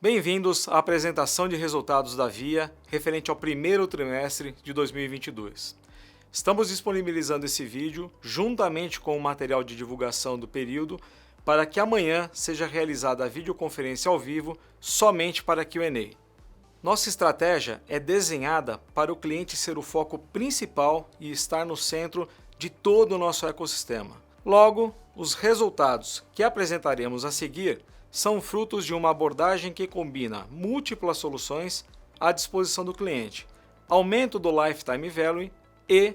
Bem-vindos à apresentação de resultados da Via referente ao primeiro trimestre de 2022. Estamos disponibilizando esse vídeo juntamente com o material de divulgação do período para que amanhã seja realizada a videoconferência ao vivo somente para Q&A. Nossa estratégia é desenhada para o cliente ser o foco principal e estar no centro de todo o nosso ecossistema. Logo, os resultados que apresentaremos a seguir são frutos de uma abordagem que combina múltiplas soluções à disposição do cliente, aumento do Lifetime Value e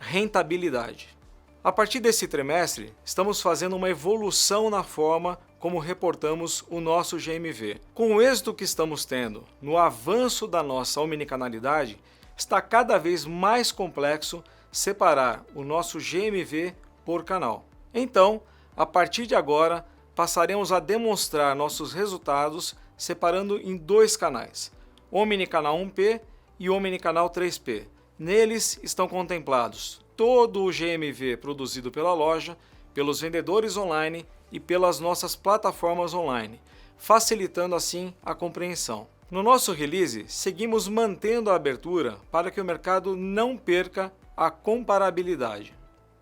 rentabilidade. A partir desse trimestre, estamos fazendo uma evolução na forma como reportamos o nosso GMV. Com o êxito que estamos tendo no avanço da nossa omnicanalidade, está cada vez mais complexo separar o nosso GMV por canal. Então, a partir de agora, passaremos a demonstrar nossos resultados separando em dois canais, Omnicanal 1P e Omnicanal 3P. Neles estão contemplados todo o GMV produzido pela loja, pelos vendedores online e pelas nossas plataformas online, facilitando assim a compreensão. No nosso release, seguimos mantendo a abertura para que o mercado não perca a comparabilidade.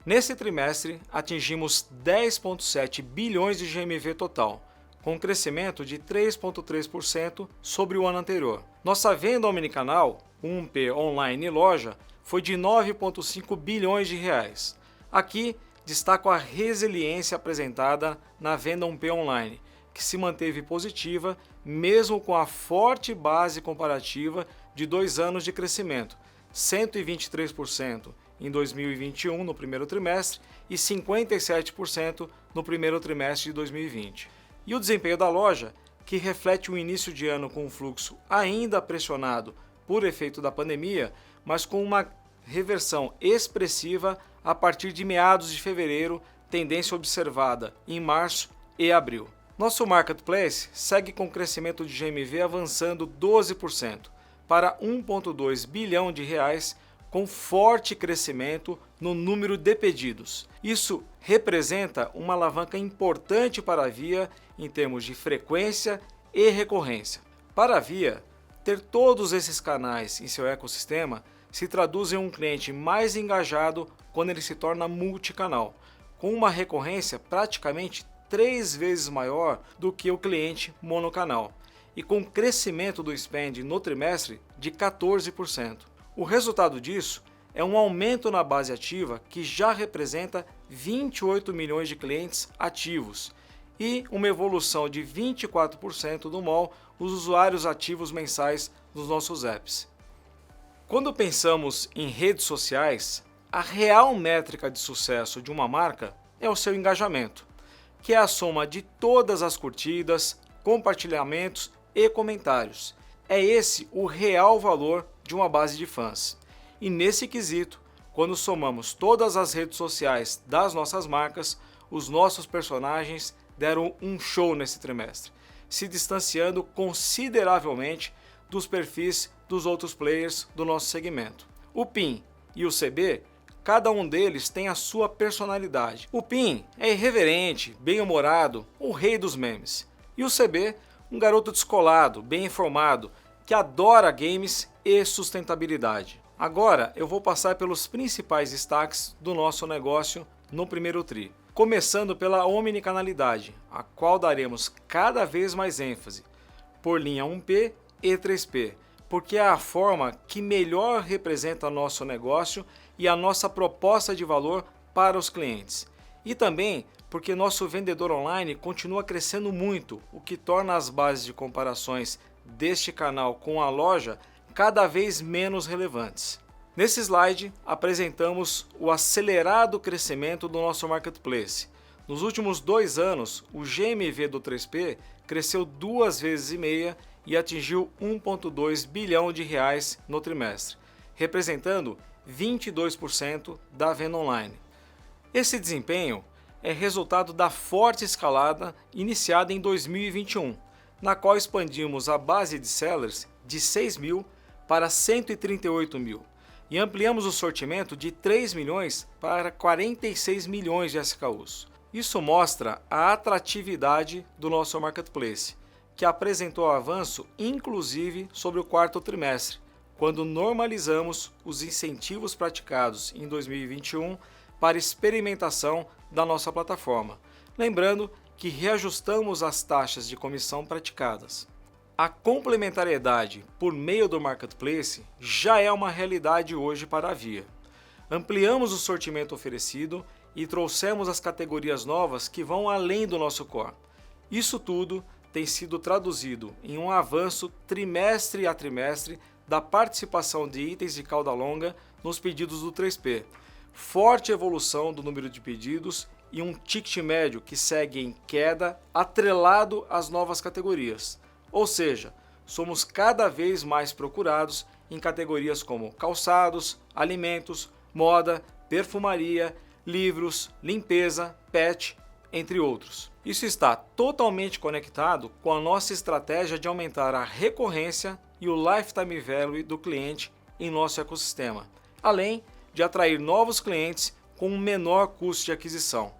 Nesse trimestre, atingimos 10,7 bilhões de GMV total, com um crescimento de 3,3% sobre o ano anterior. Nossa venda omnicanal, 1P online e loja, foi de 9,5 bilhões de reais. Aqui, destaco a resiliência apresentada na venda 1P online, que se manteve positiva mesmo com a forte base comparativa de 2 anos de crescimento, 123% em 2021 no primeiro trimestre e 57% no primeiro trimestre de 2020. E o desempenho da loja, que reflete um início de ano com um fluxo ainda pressionado por efeito da pandemia, mas com uma reversão expressiva a partir de meados de fevereiro, tendência observada em março e abril. Nosso marketplace segue com crescimento de GMV avançando 12% para 1,2 bilhão de reais, com forte crescimento no número de pedidos. Isso representa uma alavanca importante para a Via em termos de frequência e recorrência. Para a Via, ter todos esses canais em seu ecossistema se traduz em um cliente mais engajado quando ele se torna multicanal, com uma recorrência praticamente 3 vezes maior do que o cliente monocanal, e com crescimento do spend no trimestre de 14%. O resultado disso é um aumento na base ativa que já representa 28 milhões de clientes ativos e uma evolução de 24% do MOL, os usuários ativos mensais dos nossos apps. Quando pensamos em redes sociais, a real métrica de sucesso de uma marca é o seu engajamento, que é a soma de todas as curtidas, compartilhamentos e comentários. É esse o real valor de uma base de fãs. E nesse quesito, quando somamos todas as redes sociais das nossas marcas, os nossos personagens deram um show nesse trimestre, se distanciando consideravelmente dos perfis dos outros players do nosso segmento. O PIN e o CB, cada um deles tem a sua personalidade. O PIN é irreverente, bem-humorado, o rei dos memes. E o CB, um garoto descolado, bem informado, que adora games e sustentabilidade. Agora eu vou passar pelos principais destaques do nosso negócio no primeiro TRI. Começando pela omnicanalidade, a qual daremos cada vez mais ênfase, por linha 1P e 3P, porque é a forma que melhor representa nosso negócio e a nossa proposta de valor para os clientes. E também porque nosso vendedor online continua crescendo muito, o que torna as bases de comparações deste canal com a loja cada vez menos relevantes. Nesse slide, apresentamos o acelerado crescimento do nosso marketplace. Nos últimos 2 anos, o GMV do 3P cresceu 2,5 vezes e atingiu 1,2 bilhão de reais no trimestre, representando 22% da venda online. Esse desempenho é resultado da forte escalada iniciada em 2021, na qual expandimos a base de sellers de 6 mil para 138 mil e ampliamos o sortimento de 3 milhões para 46 milhões de SKUs. Isso mostra a atratividade do nosso marketplace, que apresentou avanço inclusive sobre o quarto trimestre, quando normalizamos os incentivos praticados em 2021 para experimentação da nossa plataforma. Lembrando que reajustamos as taxas de comissão praticadas. A complementariedade por meio do Marketplace já é uma realidade hoje para a Via. Ampliamos o sortimento oferecido e trouxemos as categorias novas que vão além do nosso core. Isso tudo tem sido traduzido em um avanço trimestre a trimestre da participação de itens de cauda longa nos pedidos do 3P, forte evolução do número de pedidos e um ticket médio que segue em queda atrelado às novas categorias. Ou seja, somos cada vez mais procurados em categorias como calçados, alimentos, moda, perfumaria, livros, limpeza, pet, entre outros. Isso está totalmente conectado com a nossa estratégia de aumentar a recorrência e o lifetime value do cliente em nosso ecossistema, além de atrair novos clientes com um menor custo de aquisição.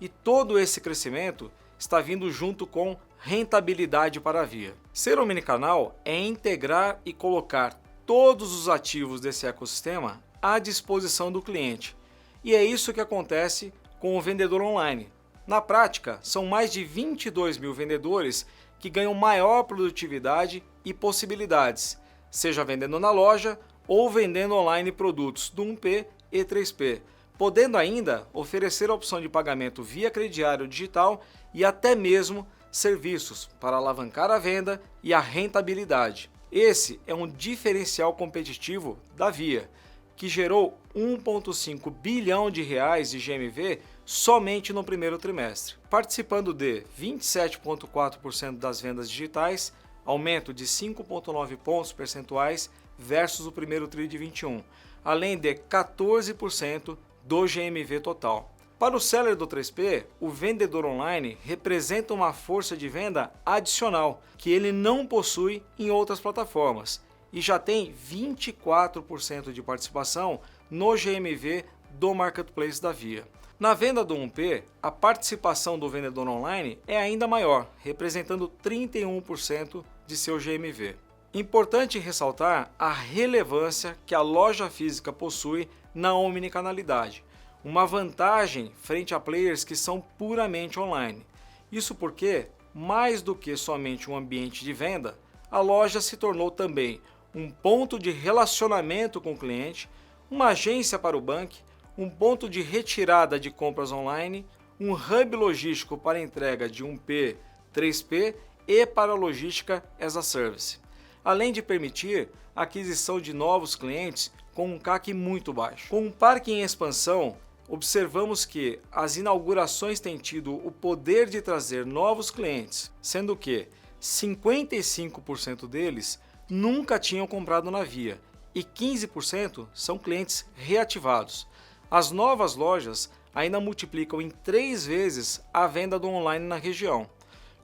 E todo esse crescimento está vindo junto com rentabilidade para a Via. Ser omnicanal é integrar e colocar todos os ativos desse ecossistema à disposição do cliente. E é isso que acontece com o vendedor online. Na prática, são mais de 22 mil vendedores que ganham maior produtividade e possibilidades, seja vendendo na loja ou vendendo online produtos do 1P e 3P, podendo ainda oferecer a opção de pagamento via crediário digital e até mesmo serviços para alavancar a venda e a rentabilidade. Esse é um diferencial competitivo da Via, que gerou 1,5 bilhão de reais de GMV somente no primeiro trimestre, participando de 27,4% das vendas digitais, aumento de 5,9 pontos percentuais versus o primeiro TRI de 21, além de 14% do GMV total. Para o seller do 3P, o vendedor online representa uma força de venda adicional que ele não possui em outras plataformas e já tem 24% de participação no GMV do Marketplace da Via. Na venda do 1P, a participação do vendedor online é ainda maior, representando 31% de seu GMV. Importante ressaltar a relevância que a loja física possui na omnicanalidade, uma vantagem frente a players que são puramente online. Isso porque, mais do que somente um ambiente de venda, a loja se tornou também um ponto de relacionamento com o cliente, uma agência para o banco, um ponto de retirada de compras online, um hub logístico para entrega de 1P, 3P e para logística as a service, além de permitir a aquisição de novos clientes com um CAC muito baixo. Com um parque em expansão, observamos que as inaugurações têm tido o poder de trazer novos clientes, sendo que 55% deles nunca tinham comprado na Via e 15% são clientes reativados. As novas lojas ainda multiplicam em 3 vezes a venda do online na região.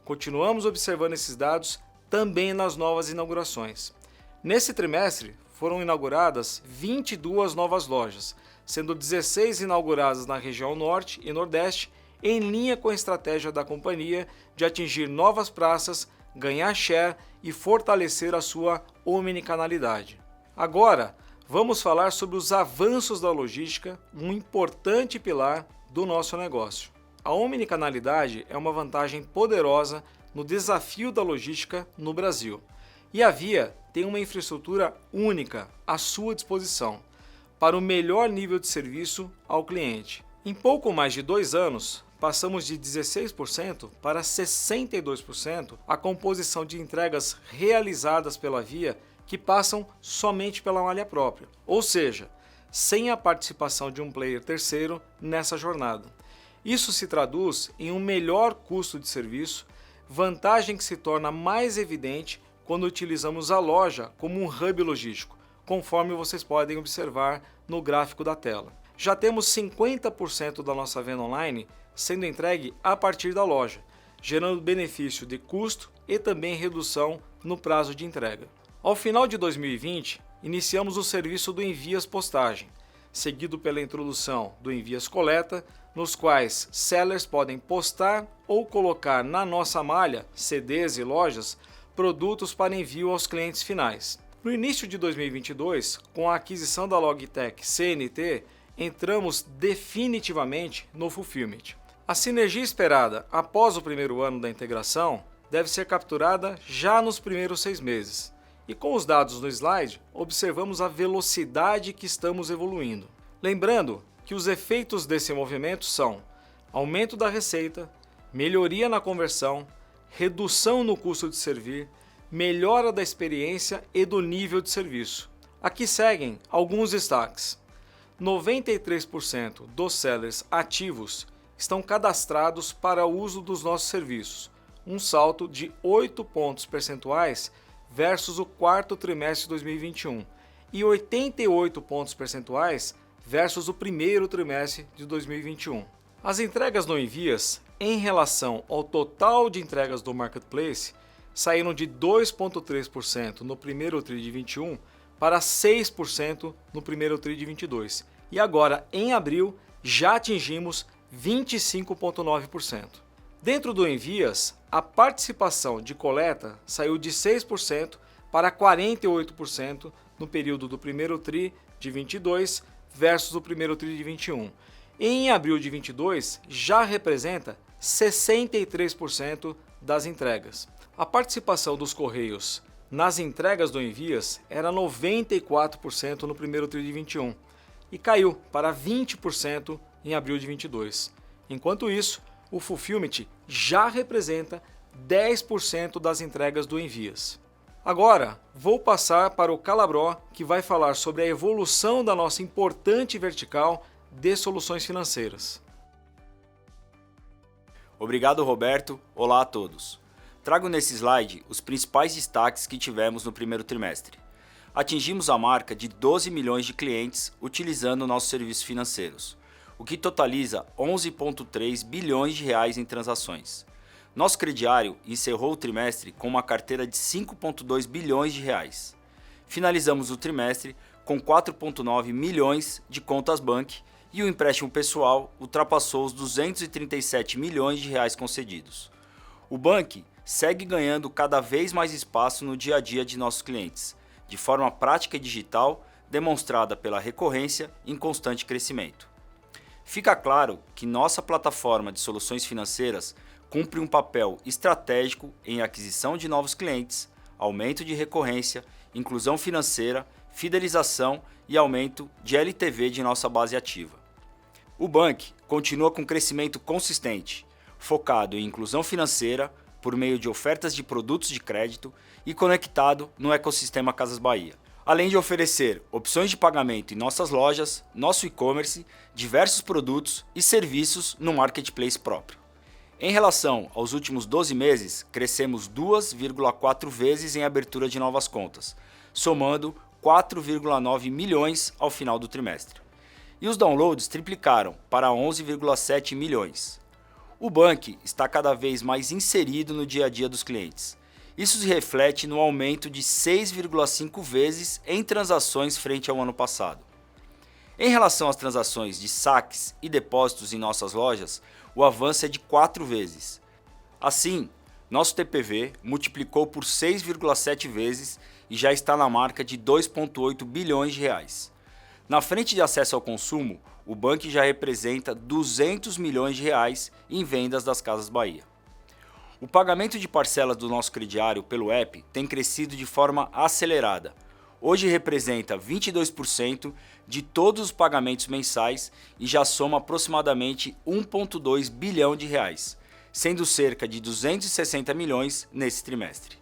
Continuamos observando esses dados também nas novas inaugurações. Nesse trimestre, foram inauguradas 22 novas lojas, sendo 16 inauguradas na região Norte e Nordeste, em linha com a estratégia da companhia de atingir novas praças, ganhar share e fortalecer a sua omnicanalidade. Agora, vamos falar sobre os avanços da logística, um importante pilar do nosso negócio. A omnicanalidade é uma vantagem poderosa no desafio da logística no Brasil. E a Via tem uma infraestrutura única à sua disposição para o melhor nível de serviço ao cliente. Em pouco mais de 2 anos, passamos de 16% para 62% a composição de entregas realizadas pela Via que passam somente pela malha própria, ou seja, sem a participação de um player terceiro nessa jornada. Isso se traduz em um melhor custo de serviço, vantagem que se torna mais evidente quando utilizamos a loja como um hub logístico, conforme vocês podem observar no gráfico da tela. Já temos 50% da nossa venda online sendo entregue a partir da loja, gerando benefício de custo e também redução no prazo de entrega. Ao final de 2020, iniciamos o serviço do Envias Postagem, seguido pela introdução do Envias Coleta, nos quais sellers podem postar ou colocar na nossa malha, CDs e lojas, produtos para envio aos clientes finais. No início de 2022, com a aquisição da Logitech CNT, entramos definitivamente no Fulfillment. A sinergia esperada após o primeiro ano da integração deve ser capturada já nos primeiros 6 meses. E com os dados no slide, observamos a velocidade que estamos evoluindo. Lembrando que os efeitos desse movimento são aumento da receita, melhoria na conversão, redução no custo de servir, melhora da experiência e do nível de serviço. Aqui seguem alguns destaques. 93% dos sellers ativos estão cadastrados para o uso dos nossos serviços, um salto de 8 pontos percentuais versus o quarto trimestre de 2021 e 88 pontos percentuais versus o primeiro trimestre de 2021. As entregas no Envias, em relação ao total de entregas do Marketplace, saíram de 2,3% no primeiro TRI de 21 para 6% no primeiro TRI de 22. E agora, em abril, já atingimos 25,9%. Dentro do Envias, a participação de coleta saiu de 6% para 48% no período do primeiro TRI de 22 versus o primeiro TRI de 21. E em abril de 22, já representa 63% das entregas. A participação dos Correios nas entregas do Envias era 94% no primeiro TRI de 21 e caiu para 20% em abril de 22. Enquanto isso, o Fulfillment já representa 10% das entregas do Envias. Agora, vou passar para o Calabró, que vai falar sobre a evolução da nossa importante vertical de soluções financeiras. Obrigado, Roberto. Olá a todos. Trago nesse slide os principais destaques que tivemos no primeiro trimestre. Atingimos a marca de 12 milhões de clientes utilizando nossos serviços financeiros, o que totaliza 11,3 bilhões de reais em transações. Nosso crediário encerrou o trimestre com uma carteira de 5,2 bilhões de reais. Finalizamos o trimestre com 4,9 milhões de contas Bank e o empréstimo pessoal ultrapassou os 237 milhões de reais concedidos. O Bank segue ganhando cada vez mais espaço no dia a dia de nossos clientes, de forma prática e digital, demonstrada pela recorrência em constante crescimento. Fica claro que nossa plataforma de soluções financeiras cumpre um papel estratégico em aquisição de novos clientes, aumento de recorrência, inclusão financeira, fidelização e aumento de LTV de nossa base ativa. O Bank continua com crescimento consistente, focado em inclusão financeira, por meio de ofertas de produtos de crédito e conectado no ecossistema Casas Bahia, além de oferecer opções de pagamento em nossas lojas, nosso e-commerce, diversos produtos e serviços no marketplace próprio. Em relação aos últimos 12 meses, crescemos 2,4 vezes em abertura de novas contas, somando 4,9 milhões ao final do trimestre. E os downloads triplicaram para 11,7 milhões. O Bank está cada vez mais inserido no dia a dia dos clientes. Isso se reflete no aumento de 6,5 vezes em transações frente ao ano passado. Em relação às transações de saques e depósitos em nossas lojas, o avanço é de 4 vezes. Assim, nosso TPV multiplicou por 6,7 vezes e já está na marca de 2,8 bilhões de reais. Na frente de acesso ao consumo, o Bank já representa 200 milhões de reais em vendas das Casas Bahia. O pagamento de parcelas do nosso crediário pelo app tem crescido de forma acelerada. Hoje representa 22% de todos os pagamentos mensais e já soma aproximadamente 1,2 bilhão de reais, sendo cerca de 260 milhões nesse trimestre.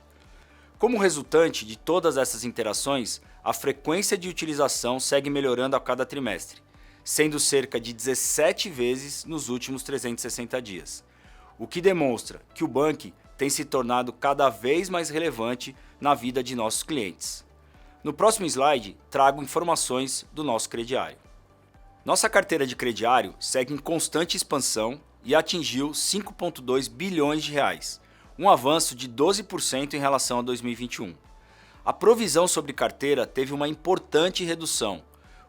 Como resultante de todas essas interações, a frequência de utilização segue melhorando a cada trimestre, sendo cerca de 17 vezes nos últimos 360 dias, o que demonstra que o Bank tem se tornado cada vez mais relevante na vida de nossos clientes. No próximo slide, trago informações do nosso crediário. Nossa carteira de crediário segue em constante expansão e atingiu 5,2 bilhões de reais, um avanço de 12% em relação a 2021. A provisão sobre carteira teve uma importante redução,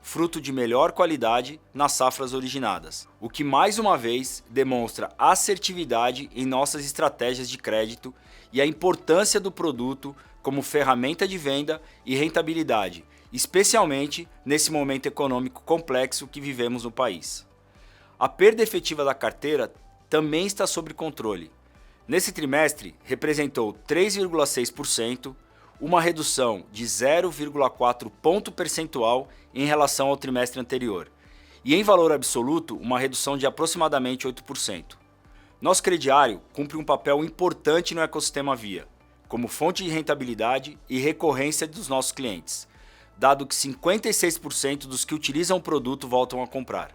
fruto de melhor qualidade nas safras originadas, o que mais uma vez demonstra assertividade em nossas estratégias de crédito e a importância do produto como ferramenta de venda e rentabilidade, especialmente nesse momento econômico complexo que vivemos no país. A perda efetiva da carteira também está sob controle. Nesse trimestre, representou 3,6%, uma redução de 0,4 ponto percentual em relação ao trimestre anterior, e em valor absoluto, uma redução de aproximadamente 8%. Nosso crediário cumpre um papel importante no ecossistema Via, como fonte de rentabilidade e recorrência dos nossos clientes, dado que 56% dos que utilizam o produto voltam a comprar,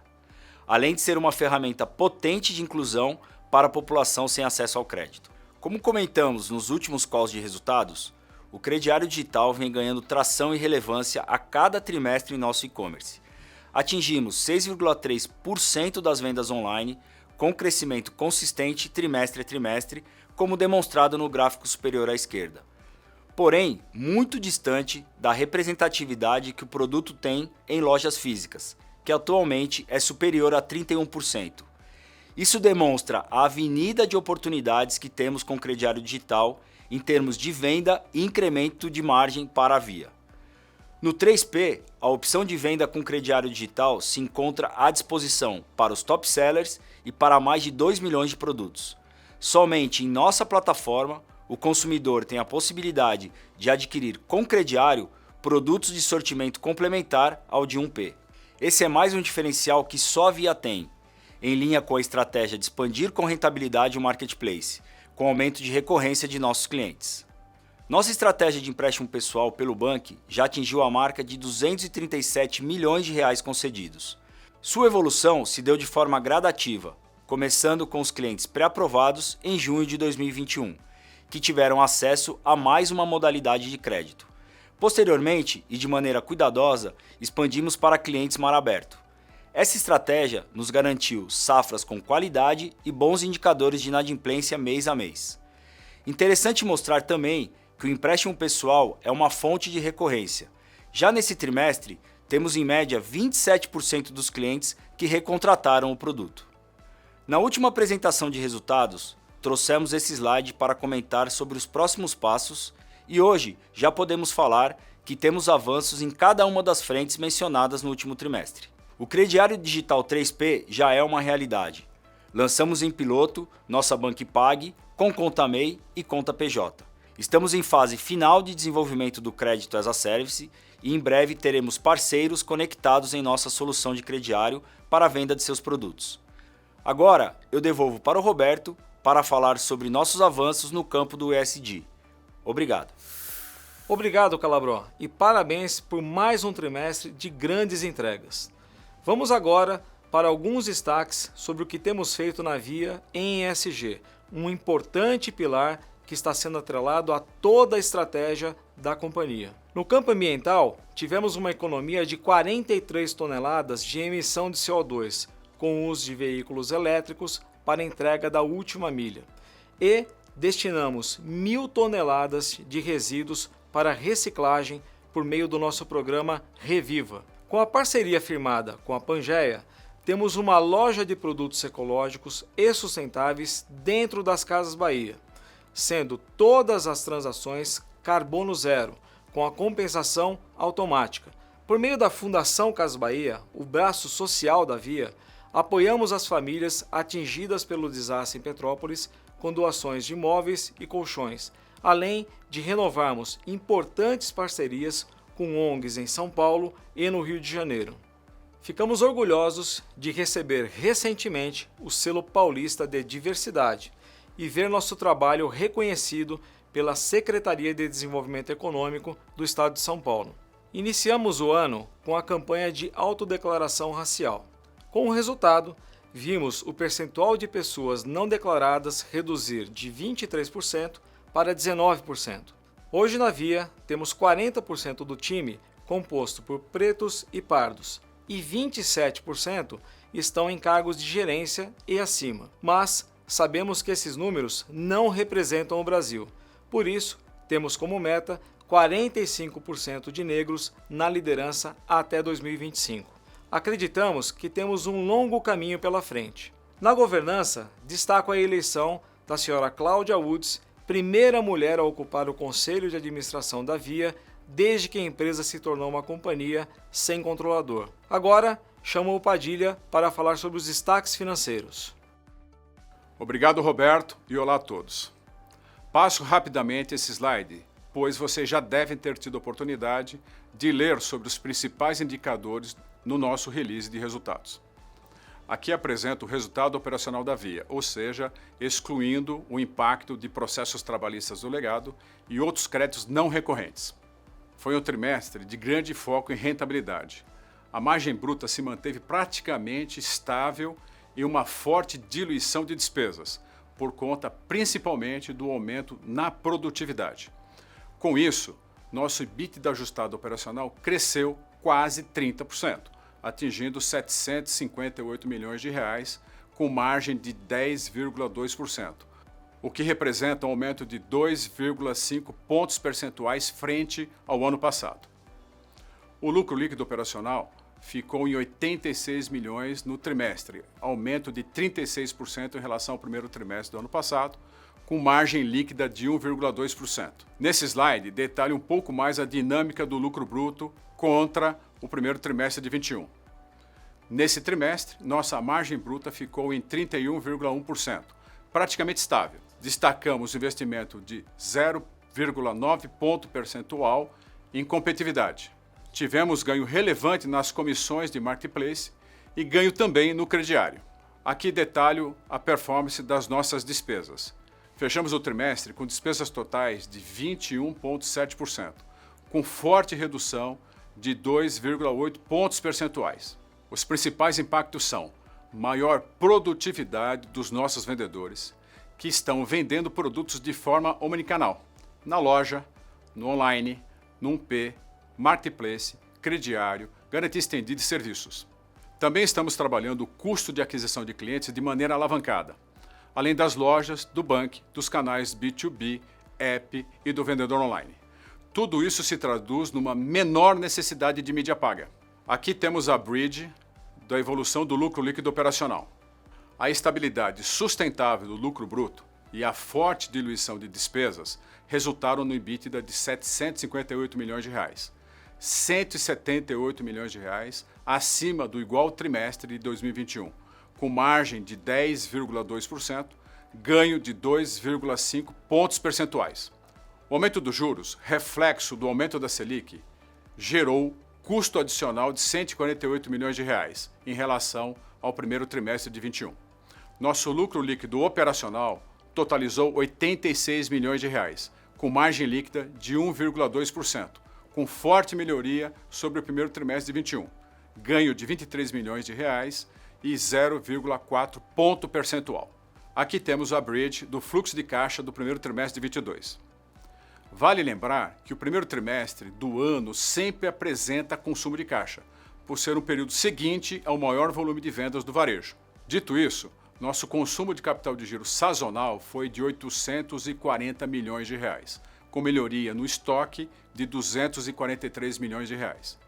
além de ser uma ferramenta potente de inclusão para a população sem acesso ao crédito. Como comentamos nos últimos calls de resultados, o crediário digital vem ganhando tração e relevância a cada trimestre em nosso e-commerce. Atingimos 6,3% das vendas online, com crescimento consistente trimestre a trimestre, como demonstrado no gráfico superior à esquerda. Porém, muito distante da representatividade que o produto tem em lojas físicas, que atualmente é superior a 31%. Isso demonstra a avenida de oportunidades que temos com o crediário digital em termos de venda e incremento de margem para a Via. No 3P, a opção de venda com crediário digital se encontra à disposição para os top sellers e para mais de 2 milhões de produtos. Somente em nossa plataforma, o consumidor tem a possibilidade de adquirir com crediário produtos de sortimento complementar ao de 1P. Esse é mais um diferencial que só a Via tem, em linha com a estratégia de expandir com rentabilidade o marketplace, com aumento de recorrência de nossos clientes. Nossa estratégia de empréstimo pessoal pelo Bank já atingiu a marca de 237 milhões de reais concedidos. Sua evolução se deu de forma gradativa, começando com os clientes pré-aprovados em junho de 2021, que tiveram acesso a mais uma modalidade de crédito. Posteriormente, e de maneira cuidadosa, expandimos para clientes mar aberto. Essa estratégia nos garantiu safras com qualidade e bons indicadores de inadimplência mês a mês. Interessante mostrar também que o empréstimo pessoal é uma fonte de recorrência. Já nesse trimestre, temos em média 27% dos clientes que recontrataram o produto. Na última apresentação de resultados, trouxemos esse slide para comentar sobre os próximos passos e hoje já podemos falar que temos avanços em cada uma das frentes mencionadas no último trimestre. O crediário digital 3P já é uma realidade. Lançamos em piloto nossa Bank Pag com conta MEI e conta PJ. Estamos em fase final de desenvolvimento do crédito as a service e em breve teremos parceiros conectados em nossa solução de crediário para a venda de seus produtos. Agora eu devolvo para o Roberto para falar sobre nossos avanços no campo do ESG. Obrigado. Obrigado, Calabró, e parabéns por mais um trimestre de grandes entregas. Vamos agora para alguns destaques sobre o que temos feito na Via em ESG, um importante pilar que está sendo atrelado a toda a estratégia da companhia. No campo ambiental, tivemos uma economia de 43 toneladas de emissão de CO2, com o uso de veículos elétricos para entrega da última milha, e destinamos 1.000 toneladas de resíduos para reciclagem por meio do nosso programa Reviva. Com a parceria firmada com a Pangeia, temos uma loja de produtos ecológicos e sustentáveis dentro das Casas Bahia, sendo todas as transações carbono zero, com a compensação automática. Por meio da Fundação Casas Bahia, o braço social da Via, apoiamos as famílias atingidas pelo desastre em Petrópolis com doações de móveis e colchões, além de renovarmos importantes parcerias com ONGs em São Paulo e no Rio de Janeiro. Ficamos orgulhosos de receber recentemente o selo paulista de diversidade e ver nosso trabalho reconhecido pela Secretaria de Desenvolvimento Econômico do Estado de São Paulo. Iniciamos o ano com a campanha de autodeclaração racial. Com o resultado, vimos o percentual de pessoas não declaradas reduzir de 23% para 19%. Hoje na Via temos 40% do time composto por pretos e pardos e 27% estão em cargos de gerência e acima. Mas sabemos que esses números não representam o Brasil. Por isso, temos como meta 45% de negros na liderança até 2025. Acreditamos que temos um longo caminho pela frente. Na governança, destaco a eleição da senhora Cláudia Woods, primeira mulher a ocupar o Conselho de Administração da Via desde que a empresa se tornou uma companhia sem controlador. Agora, chamo o Padilha para falar sobre os destaques financeiros. Obrigado, Roberto, e olá a todos. Passo rapidamente esse slide, pois vocês já devem ter tido a oportunidade de ler sobre os principais indicadores no nosso release de resultados. Aqui apresento o resultado operacional da Via, ou seja, excluindo o impacto de processos trabalhistas do legado e outros créditos não recorrentes. Foi um trimestre de grande foco em rentabilidade. A margem bruta se manteve praticamente estável e uma forte diluição de despesas, por conta principalmente do aumento na produtividade. Com isso, nosso EBITDA ajustado operacional cresceu quase 30%, atingindo 758 milhões de reais, com margem de 10,2%, o que representa um aumento de 2,5 pontos percentuais frente ao ano passado. O lucro líquido operacional ficou em 86 milhões no trimestre, aumento de 36% em relação ao primeiro trimestre do ano passado, com margem líquida de 1,2%. Nesse slide, detalhe um pouco mais a dinâmica do lucro bruto contra o primeiro trimestre de 21. Nesse trimestre, nossa margem bruta ficou em 31,1%, praticamente estável. Destacamos o investimento de 0,9 ponto percentual em competitividade. Tivemos ganho relevante nas comissões de marketplace e ganho também no crediário. Aqui detalho a performance das nossas despesas. Fechamos o trimestre com despesas totais de 21,7%, com forte redução de 2,8 pontos percentuais. Os principais impactos são maior produtividade dos nossos vendedores, que estão vendendo produtos de forma omnicanal, na loja, no online, no 1P, marketplace, crediário, garantia estendida e serviços. Também estamos trabalhando o custo de aquisição de clientes de maneira alavancada, além das lojas, do banco, dos canais B2B, app e do vendedor online. Tudo isso se traduz numa menor necessidade de mídia paga. Aqui temos a bridge da evolução do lucro líquido operacional. A estabilidade sustentável do lucro bruto e a forte diluição de despesas resultaram no EBITDA de 758 milhões de reais. 178 milhões de reais acima do igual trimestre de 2021, com margem de 10,2%, ganho de 2,5 pontos percentuais. O aumento dos juros, reflexo do aumento da Selic, gerou custo adicional de 148 milhões de reais em relação ao primeiro trimestre de 21. Nosso lucro líquido operacional totalizou 86 milhões de reais, com margem líquida de 1,2%, com forte melhoria sobre o primeiro trimestre de 21, ganho de 23 milhões de reais e 0,4 ponto percentual. Aqui temos a bridge do fluxo de caixa do primeiro trimestre de 22. Vale lembrar que o primeiro trimestre do ano sempre apresenta consumo de caixa, por ser um período seguinte ao maior volume de vendas do varejo. Dito isso, nosso consumo de capital de giro sazonal foi de 840 milhões de reais, com melhoria no estoque de 243 milhões de reais.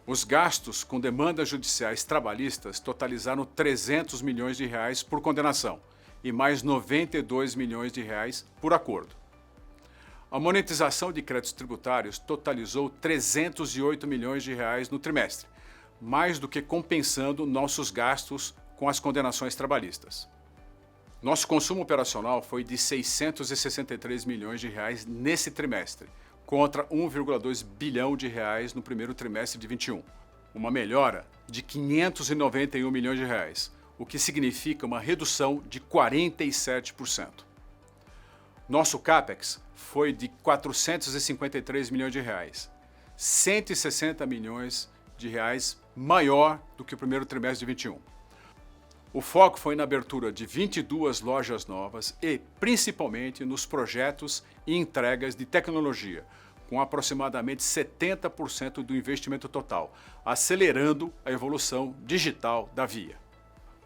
Os gastos com demandas judiciais trabalhistas totalizaram 300 milhões de reais por condenação e mais 92 milhões de reais por acordo. A monetização de créditos tributários totalizou 308 milhões de reais no trimestre, mais do que compensando nossos gastos com as condenações trabalhistas. Nosso consumo operacional foi de 663 milhões de reais nesse trimestre, contra 1,2 bilhão de reais no primeiro trimestre de 21, uma melhora de 591 milhões de reais, o que significa uma redução de 47%. Nosso CAPEX foi de 453 milhões de reais, 160 milhões de reais maior do que o primeiro trimestre de 21. O foco foi na abertura de 22 lojas novas e, principalmente, nos projetos e entregas de tecnologia, com aproximadamente 70% do investimento total, acelerando a evolução digital da Via.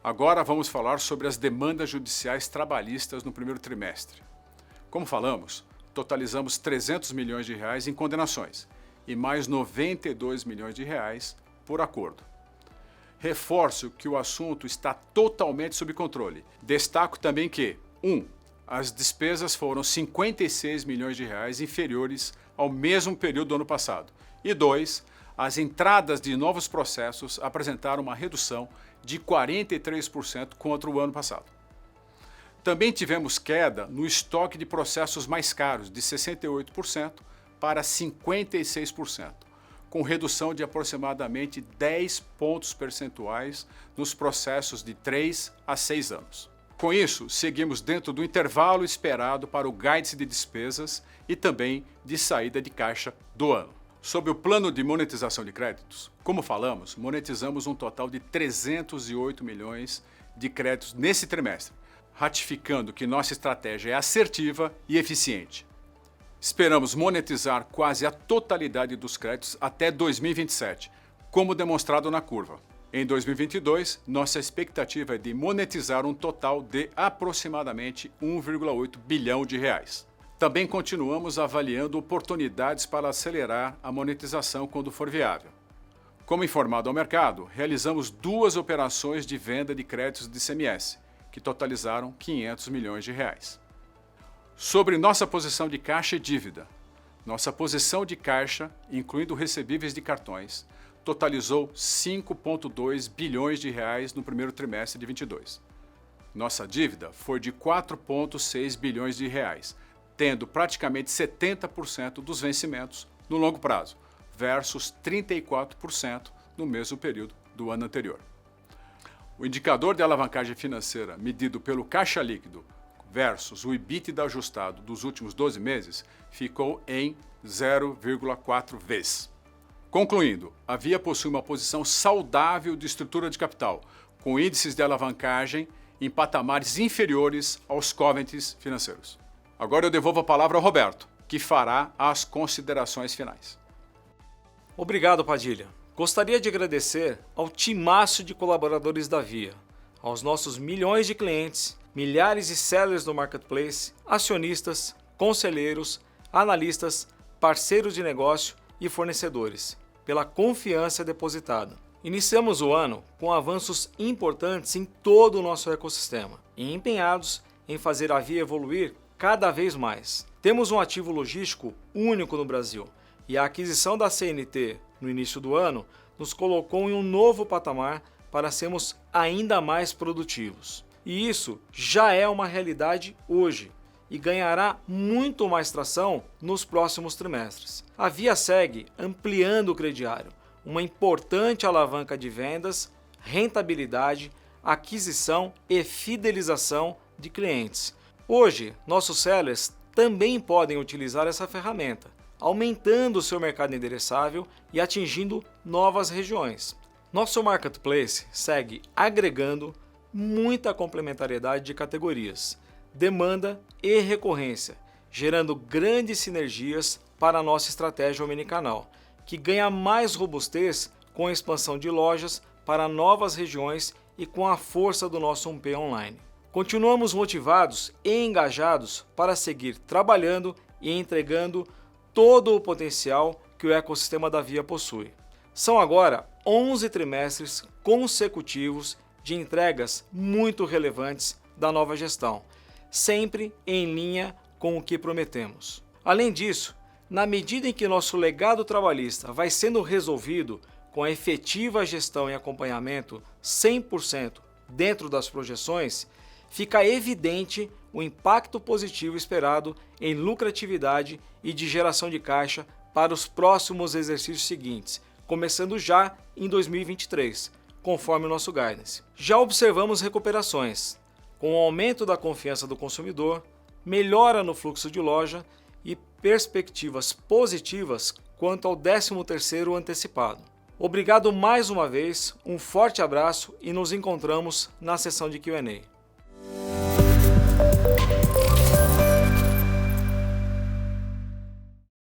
Agora vamos falar sobre as demandas judiciais trabalhistas no primeiro trimestre. Como falamos, totalizamos 300 milhões de reais em condenações e mais 92 milhões de reais por acordo. Reforço que o assunto está totalmente sob controle. Destaco também que, 1. As despesas foram 56 milhões de reais inferiores ao mesmo período do ano passado. E 2. As entradas de novos processos apresentaram uma redução de 43% contra o ano passado. Também tivemos queda no estoque de processos mais caros, de 68% para 56%, com redução de aproximadamente 10 pontos percentuais nos processos de 3 a 6 anos. Com isso, seguimos dentro do intervalo esperado para o guidance de despesas e também de saída de caixa do ano. Sobre o plano de monetização de créditos, como falamos, monetizamos um total de 308 milhões de créditos nesse trimestre, ratificando que nossa estratégia é assertiva e eficiente. Esperamos monetizar quase a totalidade dos créditos até 2027, como demonstrado na curva. Em 2022, nossa expectativa é de monetizar um total de aproximadamente 1,8 bilhão de reais. Também continuamos avaliando oportunidades para acelerar a monetização quando for viável. Como informado ao mercado, realizamos 2 operações de venda de créditos de ICMS, que totalizaram 500 milhões de reais. Sobre nossa posição de caixa e dívida. Nossa posição de caixa, incluindo recebíveis de cartões, totalizou 5,2 bilhões de reais no primeiro trimestre de 2022. Nossa dívida foi de 4,6 bilhões de reais, tendo praticamente 70% dos vencimentos no longo prazo, versus 34% no mesmo período do ano anterior. O indicador de alavancagem financeira medido pelo caixa líquido versus o EBITDA ajustado dos últimos 12 meses ficou em 0,4 vezes. Concluindo, a Via possui uma posição saudável de estrutura de capital, com índices de alavancagem em patamares inferiores aos covenants financeiros. Agora eu devolvo a palavra ao Roberto, que fará as considerações finais. Obrigado, Padilha. Gostaria de agradecer ao timaço de colaboradores da Via, aos nossos milhões de clientes, milhares de sellers no marketplace, acionistas, conselheiros, analistas, parceiros de negócio e fornecedores, pela confiança depositada. Iniciamos o ano com avanços importantes em todo o nosso ecossistema e empenhados em fazer a Via evoluir cada vez mais. Temos um ativo logístico único no Brasil e a aquisição da CNT no início do ano nos colocou em um novo patamar para sermos ainda mais produtivos. E isso já é uma realidade hoje e ganhará muito mais tração nos próximos trimestres. A Via segue ampliando o crediário, uma importante alavanca de vendas, rentabilidade, aquisição e fidelização de clientes. Hoje, nossos sellers também podem utilizar essa ferramenta, aumentando o seu mercado endereçável e atingindo novas regiões. Nosso marketplace segue agregando muita complementariedade de categorias, demanda e recorrência, gerando grandes sinergias para a nossa estratégia omnicanal, que ganha mais robustez com a expansão de lojas para novas regiões e com a força do nosso 1P online. Continuamos motivados e engajados para seguir trabalhando e entregando todo o potencial que o ecossistema da Via possui. São agora 11 trimestres consecutivos de entregas muito relevantes da nova gestão, sempre em linha com o que prometemos. Além disso, na medida em que nosso legado trabalhista vai sendo resolvido com a efetiva gestão e acompanhamento 100% dentro das projeções, fica evidente o impacto positivo esperado em lucratividade e de geração de caixa para os próximos exercícios seguintes, começando já em 2023, conforme o nosso guidance. Já observamos recuperações, com o aumento da confiança do consumidor, melhora no fluxo de loja e perspectivas positivas quanto ao 13º antecipado. Obrigado mais uma vez, um forte abraço e nos encontramos na sessão de Q&A.